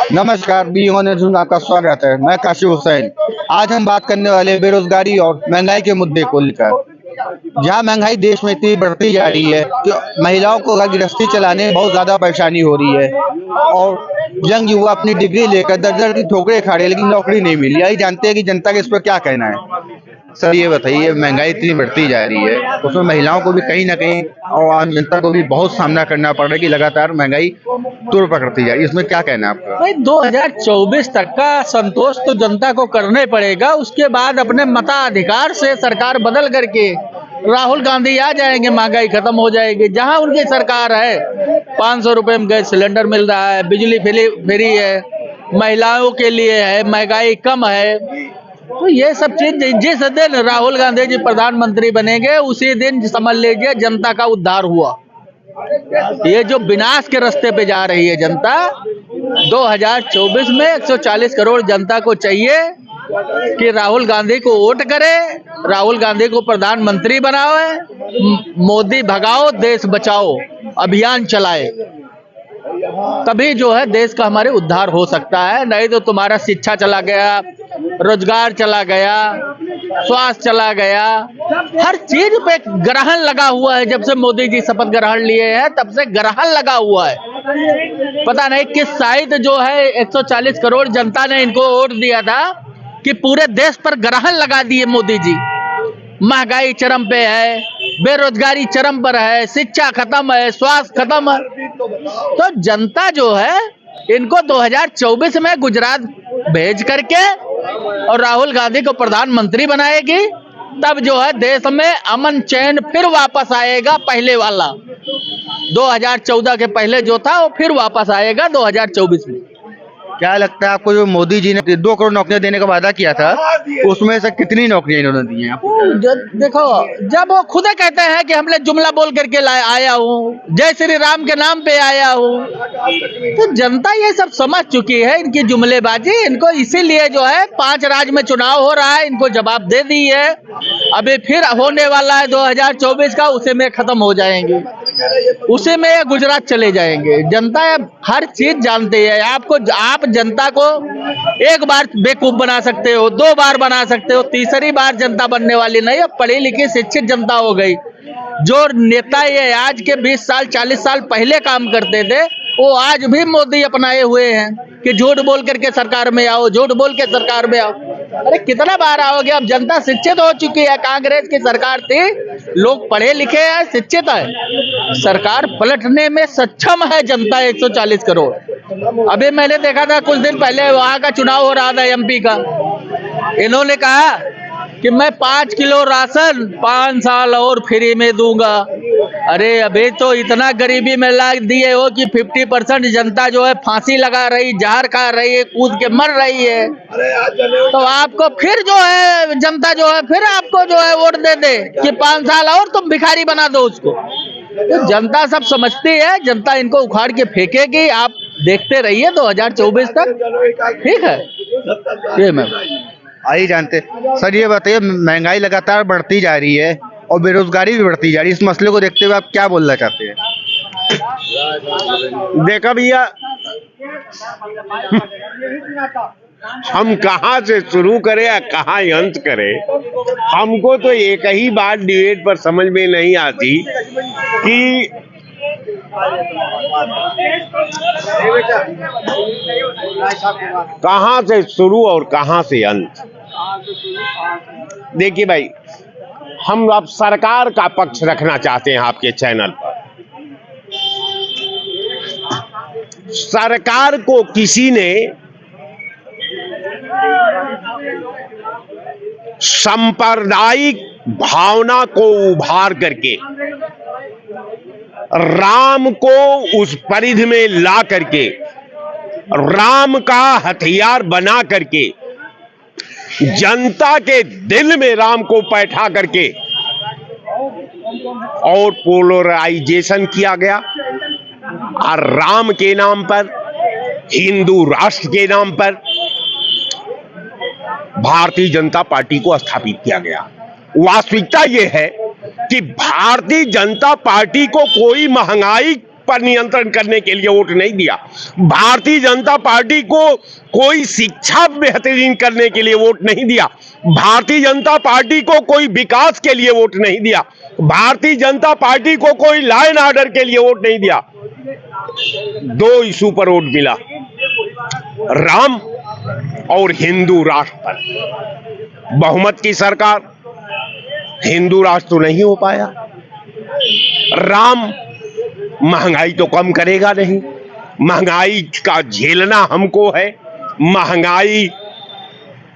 नमस्कार, B news में आपका स्वागत है। मैं काशिफ हुसैन। आज हम बात करने वाले बेरोजगारी और महंगाई के मुद्दे को लेकर। जहां महंगाई देश में इतनी बढ़ती जा रही है कि महिलाओं को घर गृहस्थी चलाने में बहुत ज्यादा परेशानी हो रही है और यंग युवा अपनी डिग्री लेकर दर दर की ठोकरें खा रहे हैं, लेकिन नौकरी नहीं मिली। यही जानते हैं कि जनता का इस पर क्या कहना है। सर ये बताइए, महंगाई इतनी बढ़ती जा रही है, उसमें महिलाओं को भी कहीं ना कहीं और आम जनता को भी बहुत सामना करना पड़ रहा है कि लगातार महंगाई तूड़ पकड़ती जा रही है। इसमें क्या कहना है आपका? भाई 2024 तक का संतोष तो जनता को करना पड़ेगा। उसके बाद अपने मताधिकार से सरकार बदल करके राहुल गांधी आ जाएंगे, महंगाई खत्म हो जाएगी। जहां उनकी सरकार है 500 रुपए में गैस सिलेंडर मिल रहा है, बिजली फ्री है, महिलाओं के लिए है, महंगाई कम है। तो ये सब चीज जिस दिन राहुल गांधी जी प्रधानमंत्री बनेंगे उसी दिन समझ लीजिए जनता का उद्धार हुआ। ये जो विनाश के रास्ते पे जा रही है जनता, 2024 में 140 करोड़ जनता को चाहिए कि राहुल गांधी को वोट करे, राहुल गांधी को प्रधानमंत्री बनाओ, मोदी भगाओ देश बचाओ अभियान चलाए, तभी जो है देश का हमारे उद्धार हो सकता है। नहीं तो तुम्हारा शिक्षा चला गया, रोजगार चला गया, स्वास्थ्य चला गया, हर चीज पे ग्रहण लगा हुआ है। जब से मोदी जी शपथ ग्रहण लिए हैं तब से ग्रहण लगा हुआ है। पता नहीं किस साइड जो है 140 करोड़ जनता ने इनको वोट दिया था कि पूरे देश पर ग्रहण लगा दिए मोदी जी। महंगाई चरम पे है, बेरोजगारी चरम पर है, शिक्षा खत्म है, स्वास्थ्य खत्म है। तो जनता जो है इनको 2024 में गुजरात भेज करके और राहुल गांधी को प्रधानमंत्री बनाएगी, तब जो है देश में अमन चैन फिर वापस आएगा। पहले वाला 2014 के पहले जो था वो फिर वापस आएगा 2024 में। क्या लगता है आपको, जो मोदी जी ने 2 करोड़ नौकरियां देने का वादा किया था, उसमें से कितनी नौकरियां इन्होंने दी हैं आपको? देखो, जब वो खुद कहते हैं कि हमने जुमला बोल करके आया हूँ, जय श्री राम के नाम पे आया हूँ, तो जनता ये सब समझ चुकी है इनकी जुमलेबाजी। इनको इसीलिए जो है 5 राज्य में चुनाव हो रहा है, इनको जवाब दे दी है। अभी फिर होने वाला है 2024 का, उसी में खत्म हो जाएंगे, उसी में गुजरात चले जाएंगे। जनता हर चीज जानती है। आप जनता को एक बार बेवकूफ बना सकते हो, 2 बार बना सकते हो, तीसरी बार जनता बनने वाली नहीं। अब पढ़ी लिखी शिक्षित जनता हो गई। जो नेता ये आज के 20 साल 40 साल पहले काम करते थे, वो आज भी मोदी अपनाए हुए हैं कि झूठ बोल करके सरकार में आओ, झूठ बोल के सरकार में आओ। अरे कितना बार आओगे? अब जनता शिक्षित हो चुकी है। कांग्रेस की सरकार थी, लोग पढ़े लिखे हैं, शिक्षित है, सरकार पलटने में सक्षम है जनता। 140 करोड़। अभी मैंने देखा था कुछ दिन पहले वहां का चुनाव हो रहा था एमपी का, इन्होंने कहा कि मैं 5 किलो राशन 5 साल और फ्री में दूंगा। अरे अभी तो इतना गरीबी में ला दिए हो कि 50% जनता जो है फांसी लगा रही, जहर खा रही है, कूद के मर रही है। तो आपको फिर जो है जनता जो है फिर आपको जो है वोट दे दे कि 5 साल और तुम भिखारी बना दो उसको। तो जनता सब समझती है, जनता इनको उखाड़ के फेंकेगी। आप देखते रहिए 2024 तक, ठीक है? ये मैं आई जानते। सर ये बताइए, महंगाई लगातार बढ़ती जा रही है और बेरोजगारी भी बढ़ती जा रही है, इस मसले को देखते हुए आप क्या बोलना चाहते हैं? देखा भैया, हम कहाँ से शुरू करें या कहाँ अंत करें। हमको तो एक ही बात डिबेट पर समझ में नहीं आती कि कहाँ से शुरू और कहाँ से अंत। देखिए भाई, हम अब सरकार का पक्ष रखना चाहते हैं आपके चैनल पर। सरकार को किसी ने सांप्रदायिक भावना को उभार करके, राम को उस परिधि में ला करके, राम का हथियार बना करके, जनता के दिल में राम को बैठा करके और पोलराइजेशन किया गया। और राम के नाम पर, हिंदू राष्ट्र के नाम पर भारतीय जनता पार्टी को स्थापित किया गया। वास्तविकता यह है कि भारतीय जनता पार्टी को कोई महंगाई पर नियंत्रण करने के लिए वोट नहीं दिया। भारतीय जनता पार्टी को कोई शिक्षा बेहतरीन करने के लिए वोट नहीं दिया। भारतीय जनता पार्टी को कोई विकास के लिए वोट नहीं दिया। भारतीय जनता पार्टी को कोई लॉ एंड ऑर्डर के लिए वोट नहीं दिया। दो इशू पर वोट मिला, राम और हिंदू राष्ट्र पर। बहुमत की सरकार, हिंदू राष्ट्र तो नहीं हो पाया। राम महंगाई तो कम करेगा नहीं, महंगाई का झेलना हमको है, महंगाई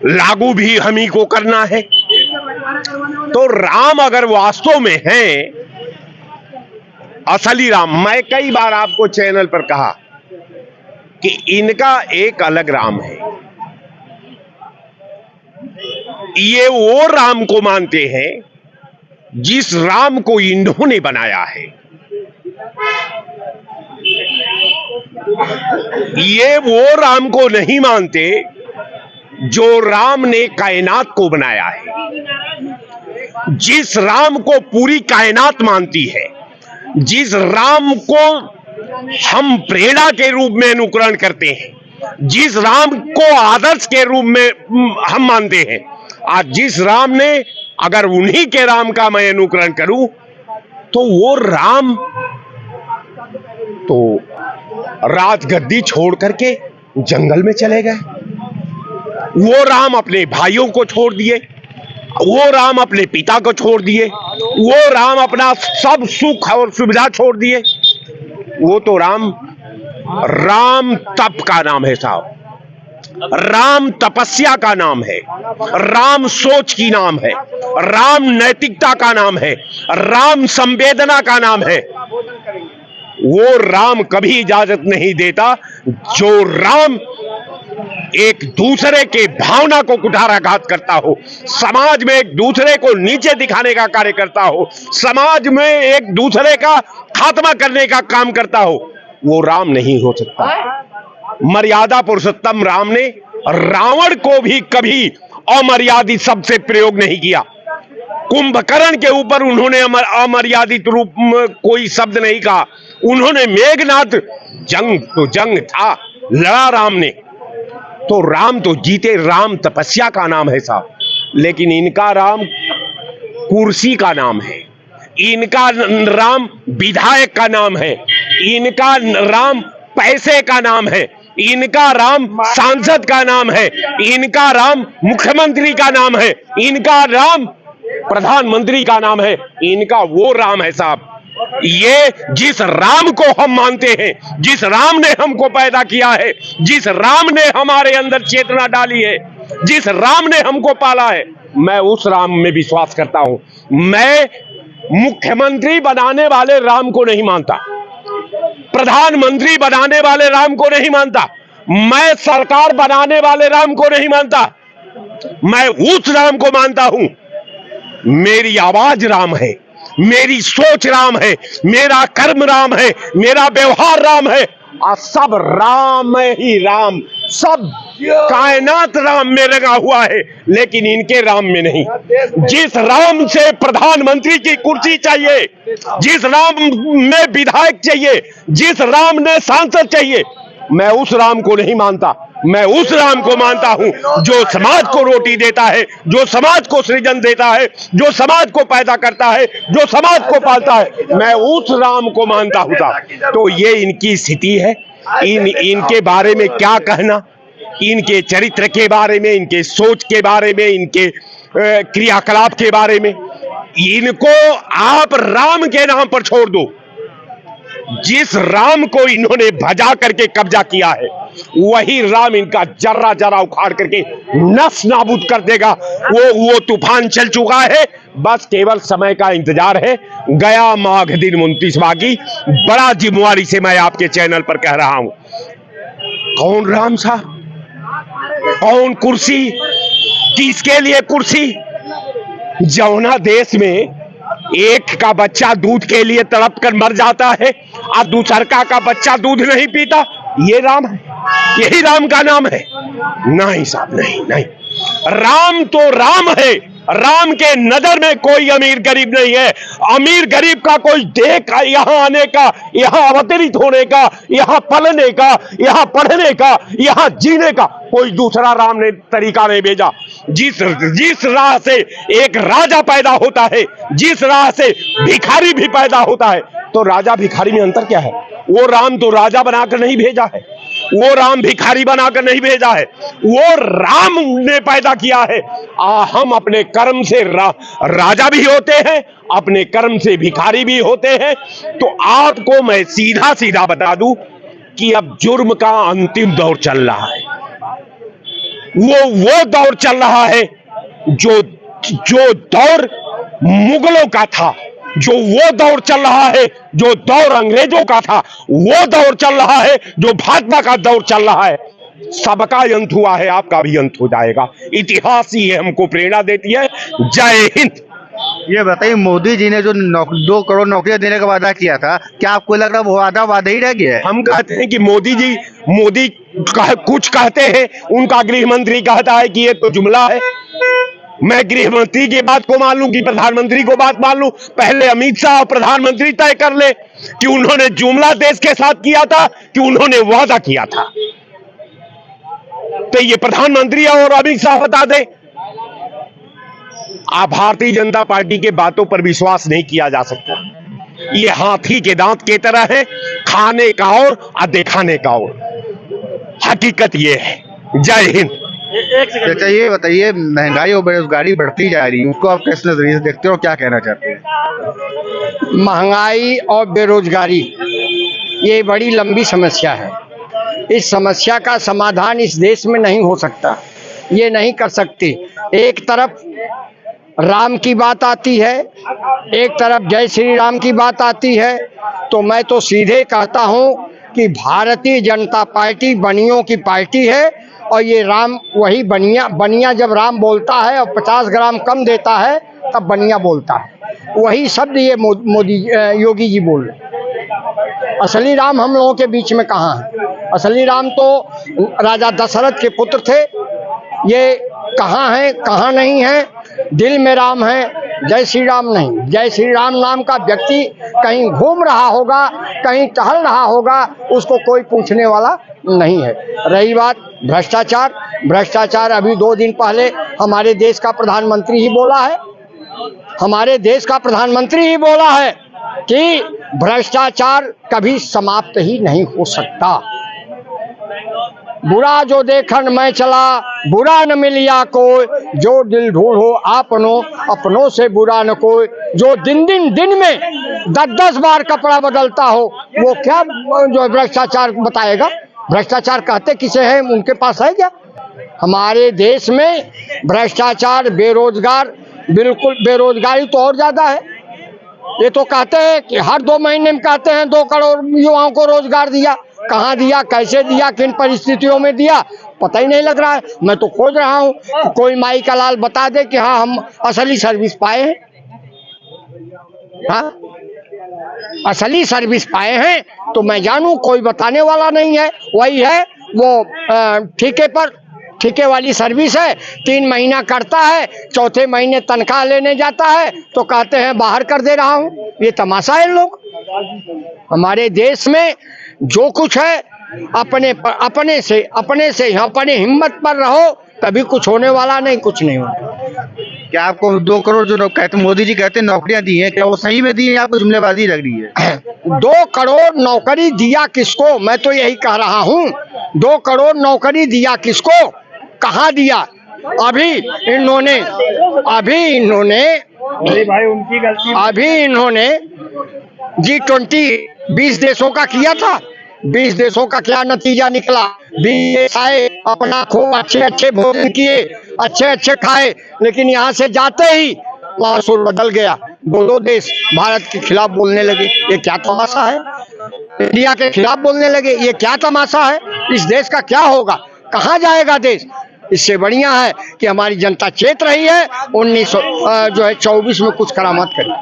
लागू भी हम ही को करना है। तो राम अगर वास्तव में है असली राम, मैं कई बार आपको चैनल पर कहा कि इनका एक अलग राम है। ये वो राम को मानते हैं जिस राम को इन्होंने बनाया है। ये वो राम को नहीं मानते जो राम ने कायनात को बनाया है। जिस राम को पूरी कायनात मानती है, जिस राम को हम प्रेरणा के रूप में अनुकरण करते हैं, जिस राम को आदर्श के रूप में हम मानते हैं, आज जिस राम ने, अगर उन्हीं के राम का मैं अनुकरण करूं तो वो राम तो राजगद्दी छोड़ करके जंगल में चले गए। वो राम अपने भाइयों को छोड़ दिए, वो राम अपने पिता को छोड़ दिए, वो राम अपना सब सुख और सुविधा छोड़ दिए। वो तो राम तप का नाम है साहब, राम तपस्या का नाम है, राम सोच की नाम है, राम नैतिकता का नाम है, राम संवेदना का नाम है। वो राम कभी इजाजत नहीं देता जो राम एक दूसरे के भावना को कुठाराघात करता हो, समाज में एक दूसरे को नीचे दिखाने का कार्य करता हो, समाज में एक दूसरे का खात्मा करने का काम करता हो। वो राम नहीं हो सकता। मर्यादा पुरुषोत्तम राम ने रावण को भी कभी अमर्यादित शब्द से प्रयोग नहीं किया। कुंभकर्ण के ऊपर उन्होंने अमर्यादित रूप में कोई शब्द नहीं कहा। उन्होंने मेघनाथ, जंग तो जंग था, लड़ा राम ने, तो राम तो जीते। राम तपस्या का नाम है साहब, लेकिन इनका राम कुर्सी का नाम है, इनका राम विधायक का नाम है, इनका राम पैसे का नाम है, इनका राम सांसद का नाम है, इनका राम मुख्यमंत्री का नाम है, इनका राम प्रधानमंत्री का नाम है। इनका वो राम है साहब। ये जिस राम को हम मानते हैं, जिस राम ने हमको पैदा किया है, जिस राम ने हमारे अंदर चेतना डाली है, जिस राम ने हमको पाला है, मैं उस राम में विश्वास करता हूं। मैं मुख्यमंत्री बनाने वाले राम को नहीं मानता, प्रधानमंत्री बनाने वाले राम को नहीं मानता, मैं सरकार बनाने वाले राम को नहीं मानता। मैं उस राम को मानता हूं। मेरी आवाज राम है, मेरी सोच राम है, मेरा कर्म राम है, मेरा व्यवहार राम है, और सब राम ही राम, सब कायनात राम में लगा हुआ है, लेकिन इनके राम में नहीं। जिस राम से प्रधानमंत्री की कुर्सी चाहिए, जिस राम में विधायक चाहिए, जिस राम ने सांसद चाहिए, मैं उस राम को नहीं मानता। मैं उस राम को मानता हूं जो समाज को रोटी देता है, जो समाज को सृजन देता है, जो समाज को पैदा करता है, जो समाज को पालता है। मैं उस राम को मानता हूं। तो ये इनकी स्थिति है। इनके बारे में क्या कहना, इनके चरित्र के बारे में, इनके सोच के बारे में, इनके क्रियाकलाप के बारे में, इनको आप राम के नाम पर छोड़ दो। जिस राम को इन्होंने भजा करके कब्जा किया है, वही राम इनका जर्रा जरा उखाड़ करके नस नाबूद कर देगा। वो तूफान चल चुका है, बस केवल समय का इंतजार है। गया माघ दिन 29 माघी। बड़ा जिम्मेवारी से मैं आपके चैनल पर कह रहा हूं, कौन राम साहब, कौन कुर्सी, किसके लिए कुर्सी? जौना देश में एक का बच्चा दूध के लिए तड़प कर मर जाता है और दूसरा का बच्चा दूध नहीं पीता, ये राम है? यही राम का नाम है? नहीं साहब, नहीं नहीं। राम तो राम है, राम के नजर में कोई अमीर गरीब नहीं है। अमीर गरीब का कोई देख यहां आने का, यहां अवतरित होने का, यहां पलने का, यहां पढ़ने का, यहां जीने का कोई दूसरा राम ने तरीका नहीं भेजा। जिस राह से एक राजा पैदा होता है, जिस राह से भिखारी भी पैदा होता है, तो राजा भिखारी में अंतर क्या है? वो राम तो राजा बनाकर नहीं भेजा है, वो राम भिखारी बनाकर नहीं भेजा है, वो राम ने पैदा किया है। हम अपने कर्म से राजा भी होते हैं, अपने कर्म से भिखारी भी होते हैं। तो आपको मैं सीधा सीधा बता दूं कि अब जुर्म का अंतिम दौर चल रहा है। वो दौर चल रहा है जो दौर मुगलों का था, वो दौर चल रहा है जो दौर अंग्रेजों का था, वो दौर चल रहा है जो भाजपा का दौर चल रहा है। सबका अंत हुआ है, आपका भी अंत हो जाएगा। इतिहास ही हमको प्रेरणा देती है। जय हिंद। ये बताइए, मोदी जी ने जो 2 करोड़ नौकरियां देने का वादा किया था, क्या आपको लग रहा है वो वादा ही रह गया है? हम कहते हैं कि मोदी कुछ कहते हैं, उनका गृह मंत्री कहता है कि ये तो जुमला है। मैं गृह मंत्री की बात को मान लूं कि प्रधानमंत्री को बात मान लूं, पहले अमित शाह और प्रधानमंत्री तय कर ले कि उन्होंने जुमला देश के साथ किया था कि उन्होंने वादा किया था। तो ये प्रधानमंत्री और अमित शाह बता दे। आप भारतीय जनता पार्टी के बातों पर विश्वास नहीं किया जा सकता। ये हाथी के दांत की तरह है, खाने का और दिखाने का और। हकीकत ये है। जय हिंद। अच्छा, ये बताइए, महंगाई और बेरोजगारी बढ़ती जा रही है, उसको आप किस नजरिए से देखते हो और क्या कहना चाहते हैं? महंगाई और बेरोजगारी ये बड़ी लंबी समस्या है। इस समस्या का समाधान इस देश में नहीं हो सकता, ये नहीं कर सकते। एक तरफ राम की बात आती है, एक तरफ जय श्री राम की बात आती है, तो मैं तो सीधे कहता हूं कि भारतीय जनता पार्टी बनियों की पार्टी है। और ये राम वही बनिया जब राम बोलता है और 50 ग्राम कम देता है तब बनिया बोलता है। वही शब्द ये योगी जी बोल रहे। असली राम हम लोगों के बीच में कहाँ है? असली राम तो राजा दशरथ के पुत्र थे। ये कहाँ है, कहाँ नहीं है? दिल में राम है, जय श्री राम नहीं। जय श्री राम नाम का व्यक्ति कहीं घूम रहा होगा, कहीं टहल रहा होगा, उसको कोई पूछने वाला नहीं है। रही बात भ्रष्टाचार, अभी 2 दिन पहले हमारे देश का प्रधानमंत्री ही बोला है कि भ्रष्टाचार कभी समाप्त ही नहीं हो सकता। बुरा जो देखन मैं चला, बुरा न मिलिया कोई, जो दिल ढूंढो अपनों से बुरा न कोई। जो दिन में 10-10 बार कपड़ा बदलता हो, वो क्या जो भ्रष्टाचार बताएगा? भ्रष्टाचार कहते किसे हैं? उनके पास है क्या? हमारे देश में भ्रष्टाचार, बिल्कुल बेरोजगारी तो और ज्यादा है। ये तो कहते हैं कि हर 2 महीने में कहते हैं 2 करोड़ युवाओं को रोजगार दिया। कहाँ दिया, कैसे दिया, किन परिस्थितियों में दिया, पता ही नहीं लग रहा है। मैं तो खोज रहा हूँ कि कोई माई का लाल बता दे कि हाँ हम असली सर्विस पाए हैं। हाँ, असली सर्विस पाए हैं तो मैं जानूं, कोई बताने वाला नहीं है। वही है वो ठेके वाली सर्विस है। 3 महीना करता है, चौथे महीने तनख्वाह लेने जाता है तो कहते हैं बाहर कर दे रहा हूं। ये तमाशा है लोग। हमारे देश में जो कुछ है अपने से अपने हिम्मत पर रहो, कभी कुछ होने वाला नहीं, कुछ नहीं होगा। क्या आपको 2 करोड़ जो कहते मोदी जी कहते हैं नौकरियां दी हैं, क्या वो सही में दी है? आपको जुमलेबाजी लग रही है? 2 करोड़ नौकरी दिया किसको? मैं तो यही कह रहा हूँ, 2 करोड़ नौकरी दिया किसको? कहाँ दिया? अभी इन्होंने G20 20 देशों का किया था। 20 देशों का क्या नतीजा निकला? 20 देश आए, अपना खूब अच्छे भोजन किए, अच्छे खाए, लेकिन यहाँ से जाते ही माहौल बदल गया। 2 देश भारत के खिलाफ बोलने लगे। ये क्या तमाशा है? इंडिया के खिलाफ बोलने लगे। ये क्या तमाशा है? इस देश का क्या होगा? कहाँ जाएगा देश? इससे बढ़िया है कि हमारी जनता चेत रही है, 1924 में कुछ करामात करी।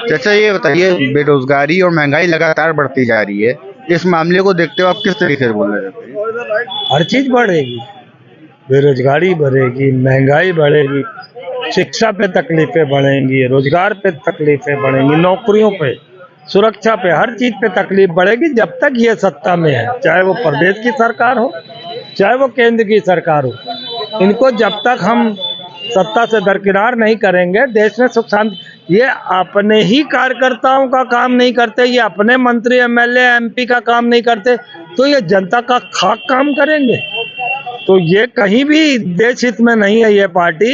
चाचा, ये बताइए, बेरोजगारी और महंगाई लगातार बढ़ती जा रही है, इस मामले को देखते हुए आप किस तरीके से बोलना चाहते हैं? हर चीज बढ़ेगी। बेरोजगारी बढ़ेगी, महंगाई बढ़ेगी, शिक्षा पे तकलीफें बढ़ेंगी, रोजगार पे तकलीफें बढ़ेंगी, नौकरियों पे, सुरक्षा पे, हर चीज पे तकलीफ बढ़ेगी जब तक ये सत्ता में है, चाहे वो प्रदेश की सरकार हो चाहे वो केंद्र की सरकार हो। इनको जब तक हम सत्ता से दरकिनार नहीं करेंगे, देश में सुख शांति, ये अपने ही कार्यकर्ताओं का काम नहीं करते, ये अपने मंत्री एमएलए एमपी का काम नहीं करते, तो ये जनता का खाक काम करेंगे। तो ये कहीं भी देश हित में नहीं है ये पार्टी,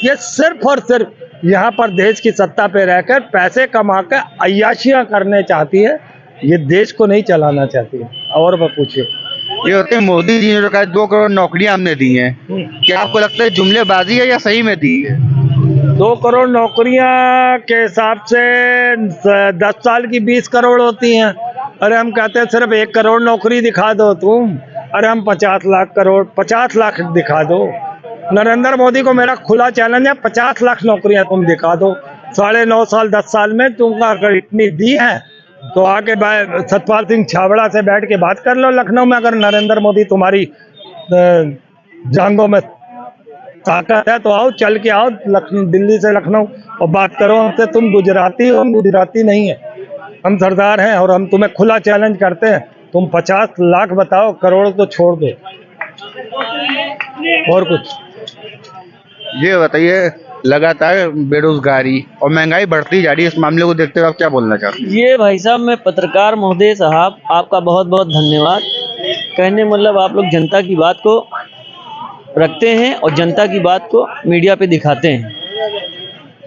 ये सिर्फ और सिर्फ यहाँ पर देश की सत्ता पे रहकर पैसे कमा कर अय्याशियां करने चाहती है, ये देश को नहीं चलाना चाहती है। और वो पूछिए। ये होते हैं मोदी जी ने जो कहा 2 करोड़ नौकरियां हमने दी हैं, क्या आपको लगता है जुमलेबाजी है या सही में दी है? 2 करोड़ नौकरियां के हिसाब से 10 साल की 20 करोड़ होती हैं। अरे हम कहते हैं सिर्फ 1 करोड़ नौकरी दिखा दो तुम, अरे हम 50 लाख दिखा दो। नरेंद्र मोदी को मेरा खुला चैलेंज है, 50 लाख नौकरियां तुम दिखा दो 9.5 साल 10 साल में, तुमको अगर इतनी दी है तो आके सतपाल सिंह छाबड़ा से बैठ के बात कर लो लखनऊ में। अगर नरेंद्र मोदी तुम्हारी जांघों में ताकत है तो आओ, चल के आओ दिल्ली से लखनऊ और बात करो हमसे। तुम गुजराती हो, हम गुजराती नहीं है, हम सरदार हैं और हम तुम्हें खुला चैलेंज करते हैं। तुम 50 लाख बताओ, करोड़ तो छोड़ दो। और कुछ ये बताइए, लगातार बेरोजगारी और महंगाई बढ़ती जा रही है, इस मामले को देखते हुए आप क्या बोलना चाहते हैं? ये भाई साहब, मैं पत्रकार महोदय साहब आपका बहुत बहुत धन्यवाद। कहने मतलब आप लोग जनता की बात को रखते हैं और जनता की बात को मीडिया पे दिखाते हैं।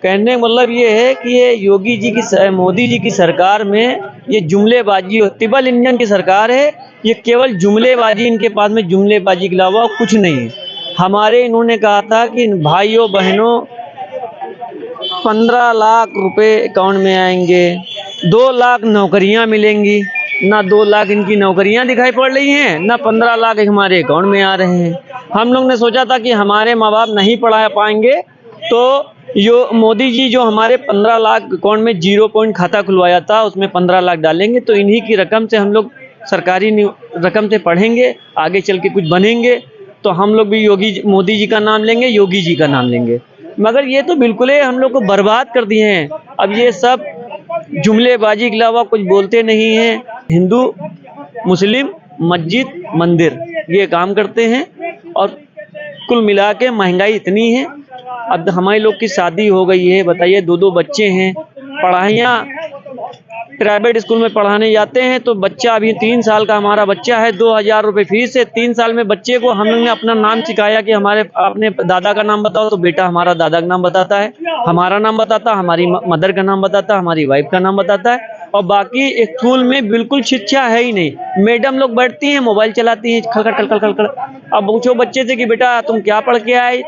कहने मतलब ये है कि ये योगी जी की मोदी जी की सरकार में ये जुमलेबाजी, तिबल इंजन की सरकार है, ये केवल जुमलेबाजी, इनके पास में जुमलेबाजी के अलावा कुछ नहीं है। हमारे इन्होंने कहा था कि भाइयों बहनों 15 लाख रुपए अकाउंट में आएंगे, 2 लाख नौकरियां मिलेंगी। ना 2 लाख इनकी नौकरियां दिखाई पड़ रही हैं, ना 15 लाख हमारे अकाउंट में आ रहे हैं। हम लोग ने सोचा था कि हमारे माँ बाप नहीं पढ़ा पाएंगे, तो यो मोदी जी जो हमारे 15 लाख अकाउंट में 0 पॉइंट खाता खुलवाया था, उसमें 15 लाख डालेंगे तो इन्हीं की रकम से हम लोग सरकारी रकम से पढ़ेंगे, आगे चल के कुछ बनेंगे। तो हम लोग भी मोदी जी का नाम लेंगे, योगी जी का नाम लेंगे। मगर ये तो बिल्कुल ही हम लोग को बर्बाद कर दिए हैं। अब ये सब जुमलेबाजी के अलावा कुछ बोलते नहीं हैं। हिंदू मुस्लिम मस्जिद मंदिर ये काम करते हैं और कुल मिला के महंगाई इतनी है। अब हमारे लोग की शादी हो गई है, बताइए 2-2 बच्चे हैं, पढ़ाइयाँ प्राइवेट स्कूल में पढ़ाने जाते हैं तो बच्चा अभी 3 साल का हमारा बच्चा है, 2000 रुपये फीस है। 3 साल में बच्चे को हम लोग ने अपना नाम सिखाया कि हमारे अपने दादा का नाम बताओ, तो बेटा हमारा दादा का नाम बताता है, हमारा नाम बताता, हमारी मदर का नाम बताता, हमारी वाइफ का नाम बताता है। और बाकी स्कूल में बिल्कुल शिक्षा है ही नहीं। मैडम लोग बैठती हैं, मोबाइल चलाती हैं, खड़खड़। अब पूछो बच्चे से कि बेटा तुम क्या पढ़ के आए,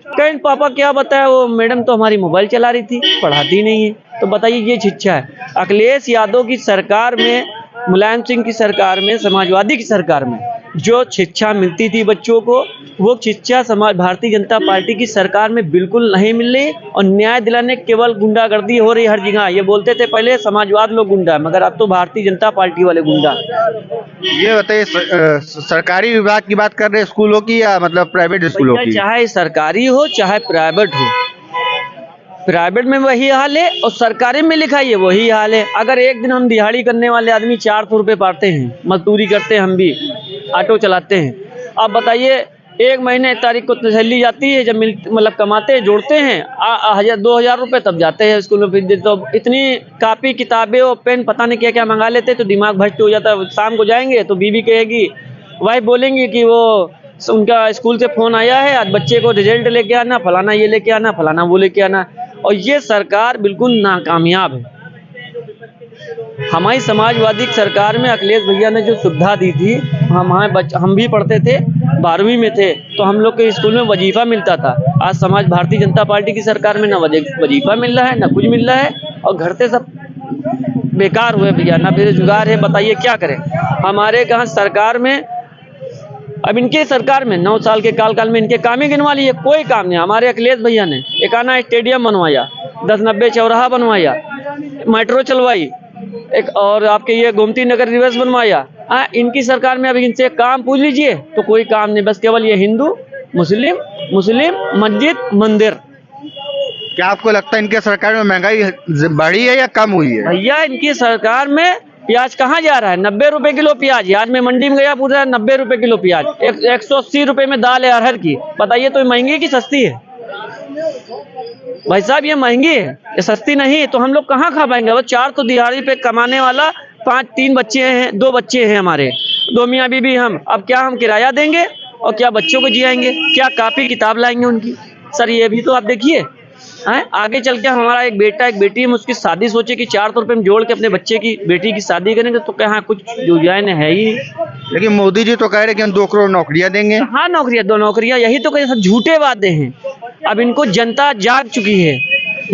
कहीं पापा क्या बताया, वो मैडम तो हमारी मोबाइल चला रही थी, पढ़ाती नहीं है। तो बताइए ये शिक्षा है। अखिलेश यादव की सरकार में, मुलायम सिंह की सरकार में, समाजवादी की सरकार में जो शिक्षा मिलती थी बच्चों को, वो शिक्षा भारतीय जनता पार्टी की सरकार में बिल्कुल नहीं मिल रही। और न्याय दिलाने केवल गुंडागर्दी हो रही हर जगह। ये बोलते थे पहले समाजवाद लोग गुंडा, मगर अब तो भारतीय जनता पार्टी वाले गुंडा। ये बताइए, सरकारी विभाग की बात कर रहे हैं स्कूलों की या मतलब प्राइवेट स्कूलों की? चाहे सरकारी हो चाहे प्राइवेट हो, प्राइवेट में वही हाल है और सरकारी में लिखाई है वही हाल है। अगर एक दिन हम दिहाड़ी करने वाले आदमी 400 रुपये पाते हैं, मजदूरी करते हैं, हम भी ऑटो चलाते हैं, अब बताइए 1 महीने तारीख को तसल्ली जाती है, जब मतलब कमाते हैं, जोड़ते हैं 1000-2000 रुपये, तब जाते हैं स्कूल में। फिर तो इतनी कापी किताबें और पेन पता नहीं क्या क्या मंगा लेते, तो दिमाग भ्रष्ट हो जाता है। शाम को जाएंगे तो बीवी कहेगी, वाइफ बोलेंगी कि वो उनका स्कूल से फ़ोन आया है, आज बच्चे को रिजल्ट लेके आना, फलाना ये लेके आना, फलाना वो लेके आना। और ये सरकार बिल्कुल नाकामयाब है। हमारी समाजवादी सरकार में अखिलेश भैया ने जो सुविधा दी थी, हम भी पढ़ते थे, 12वीं में थे तो हम लोग के स्कूल में वजीफ़ा मिलता था। आज भारतीय जनता पार्टी की सरकार में ना वजीफ़ा मिल रहा है, ना कुछ मिल रहा है, और घर से सब बेकार हुए भैया, ना बेरोजगार है। बताइए क्या करें। हमारे कहाँ सरकार में, अब इनके सरकार में 9 साल के काल में इनके काम ही गिनवा लिए, कोई काम नहीं। हमारे अखिलेश भैया ने एक आना स्टेडियम बनवाया, 10-90 चौराहा बनवाया, मेट्रो चलवाई, एक और आपके ये गोमती नगर रिवर्स बनवाया। इनकी सरकार में अब इनसे काम पूछ लीजिए तो कोई काम नहीं, बस केवल ये हिंदू मुस्लिम मुस्लिम, मस्जिद, मंदिर। क्या आपको लगता है इनके सरकार में महंगाई बढ़ी है या कम हुई है? भैया इनकी सरकार में प्याज कहाँ जा रहा है? 90 रुपए किलो प्याज। आज मैं मंडी में गया, पूछा 90 रुपए किलो प्याज। 180 रुपए में दाल है अरहर की। बताइए तो महंगी है कि सस्ती है? भाई साहब ये महंगी है, ये सस्ती नहीं है। तो हम लोग कहाँ खा पाएंगे? वो 4 तो दिहाड़ी पे कमाने वाला, 3 बच्चे हैं, 2 बच्चे हैं हमारे, 2 मियाँ बीबी हम। अब क्या हम किराया देंगे और क्या बच्चों को जियाएंगे? क्या कापी किताब लाएंगे उनकी? सर ये भी तो आप देखिए। आगे चल के हमारा एक बेटा एक बेटी है, उसकी शादी सोचे कि 4 रुपए में जोड़ के अपने बच्चे की बेटी की शादी करेंगे, तो कहाँ कुछ गुंजाइश है ही नहीं। लेकिन मोदी जी तो कह रहे कि हम 2 करोड़ नौकरियां देंगे। हाँ नौकरियां, 2 नौकरियां, यही तो कहीं सब झूठे वादे हैं। अब इनको जनता जाग चुकी है,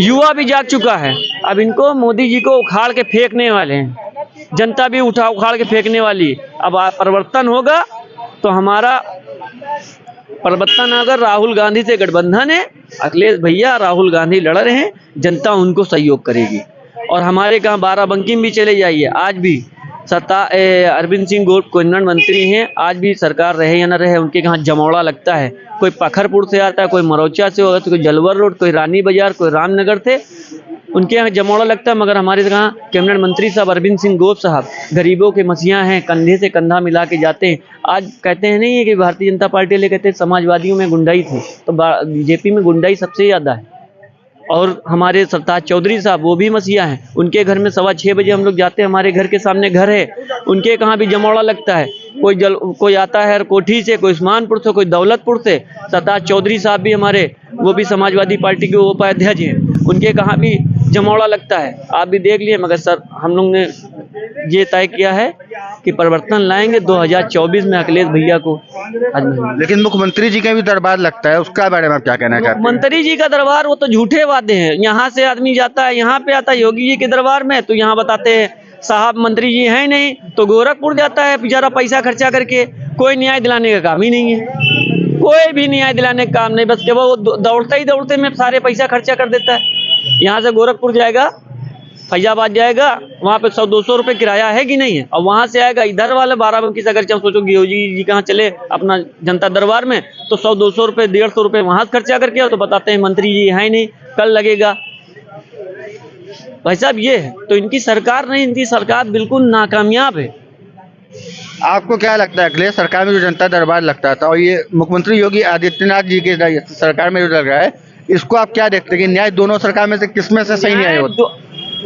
युवा भी जाग चुका है। अब इनको मोदी जी को उखाड़ के फेंकने वाले हैं, जनता भी उखाड़ के फेंकने वाली है। अब परिवर्तन होगा तो हमारा परिवर्तन, अगर राहुल गांधी से गठबंधन है, अखिलेश भैया राहुल गांधी लड़ रहे हैं, जनता उनको सहयोग करेगी। और हमारे कहाँ बाराबंकी में भी चले जाइए, आज भी अरविंद सिंह गोप कैबिनेट मंत्री हैं, आज भी सरकार रहे या न रहे, उनके कहाँ जमौड़ा लगता है। कोई पखरपुर से आता है, कोई मरौचा से होगा, तो कोई जलवर रोड, कोई रानी बाजार, कोई रामनगर से, उनके यहाँ जमौड़ा लगता है। मगर हमारे यहाँ कैबिनेट मंत्री साहब अरविंद सिंह गोप साहब गरीबों के मसीहा हैं, कंधे से कंधा मिला के जाते हैं। आज कहते हैं नहीं है कि भारतीय जनता पार्टी ले कहते हैं समाजवादियों में गुंडाई थी, तो बीजेपी में गुंडाई सबसे ज़्यादा है। और हमारे सरताज चौधरी साहब वो भी मसीहा हैं, उनके घर में 6:15 बजे हम लोग जाते हैं, हमारे घर के सामने घर है, उनके कहाँ भी जमौड़ा लगता है। कोई आता है कोठी से, कोई उस्मानपुर से, कोई दौलतपुर से। सरताज चौधरी साहब भी हमारे, वो भी समाजवादी पार्टी के उपाध्यक्ष हैं, उनके कहाँ भी जमौड़ा लगता है। आप भी देख लिए। मगर सर हम लोग ने ये तय किया है कि परिवर्तन लाएंगे 2024 में अखिलेश भैया को। लेकिन मुख्यमंत्री जी का भी दरबार लगता है, उसका बारे में क्या कहना चाहते हैं? मुख्यमंत्री जी का दरबार वो तो झूठे वादे हैं। यहाँ से आदमी जाता है, यहाँ पे आता है योगी जी के दरबार में, तो यहाँ बताते हैं साहब मंत्री जी हैं नहीं, तो गोरखपुर जाता है बेचारा पैसा खर्चा करके। कोई न्याय दिलाने का काम ही नहीं है, कोई भी न्याय दिलाने का काम नहीं, बस जब वो दौड़ते में सारे पैसा खर्चा कर देता है। यहाँ से गोरखपुर जाएगा, फैजाबाद जाएगा, वहाँ पे 100-200 रुपये किराया है कि नहीं है, और वहाँ से आएगा इधर वाले बाराबंकी से, अगर सोचो योगी जी कहाँ चले अपना जनता दरबार में, तो 100-200 रुपये 150 रुपये वहाँ खर्चा करके, तो बताते हैं मंत्री जी है नहीं, कल लगेगा। भाई साहब ये है, तो इनकी सरकार नहीं, इनकी सरकार बिल्कुल नाकामयाब है। आपको क्या लगता है अखिलेश सरकार में जो जनता दरबार लगता था और ये मुख्यमंत्री योगी आदित्यनाथ जी के सरकार में जो लग रहा है, इसको आप क्या देखते हैं कि न्याय दोनों सरकार में से किसमें से सही न्याय होता?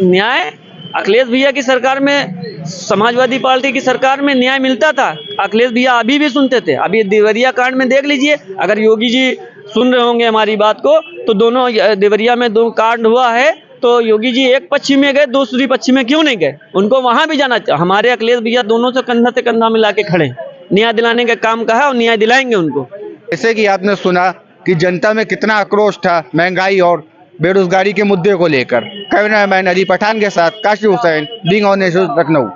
न्याय अखिलेश भैया की सरकार में, समाजवादी पार्टी की सरकार में न्याय मिलता था। अखिलेश भैया अभी भी सुनते थे। अभी देवरिया कांड में देख लीजिए, अगर योगी जी सुन रहे होंगे हमारी बात को, तो दोनों देवरिया में 2 कांड हुआ है, तो योगी जी एक पश्चिम में गए, दूसरी पश्चिम में क्यों नहीं गए? उनको वहां भी जाना चाहिए। हमारे अखिलेश भैया दोनों से कंधा मिला के खड़े, न्याय दिलाने का काम कहा और न्याय दिलाएंगे उनको। जैसे कि आपने सुना कि जनता में कितना आक्रोश था महंगाई और बेरोजगारी के मुद्दे को लेकर। कैमरामैन अली पठान के साथ Kashif Hussain, being on news, Lucknow.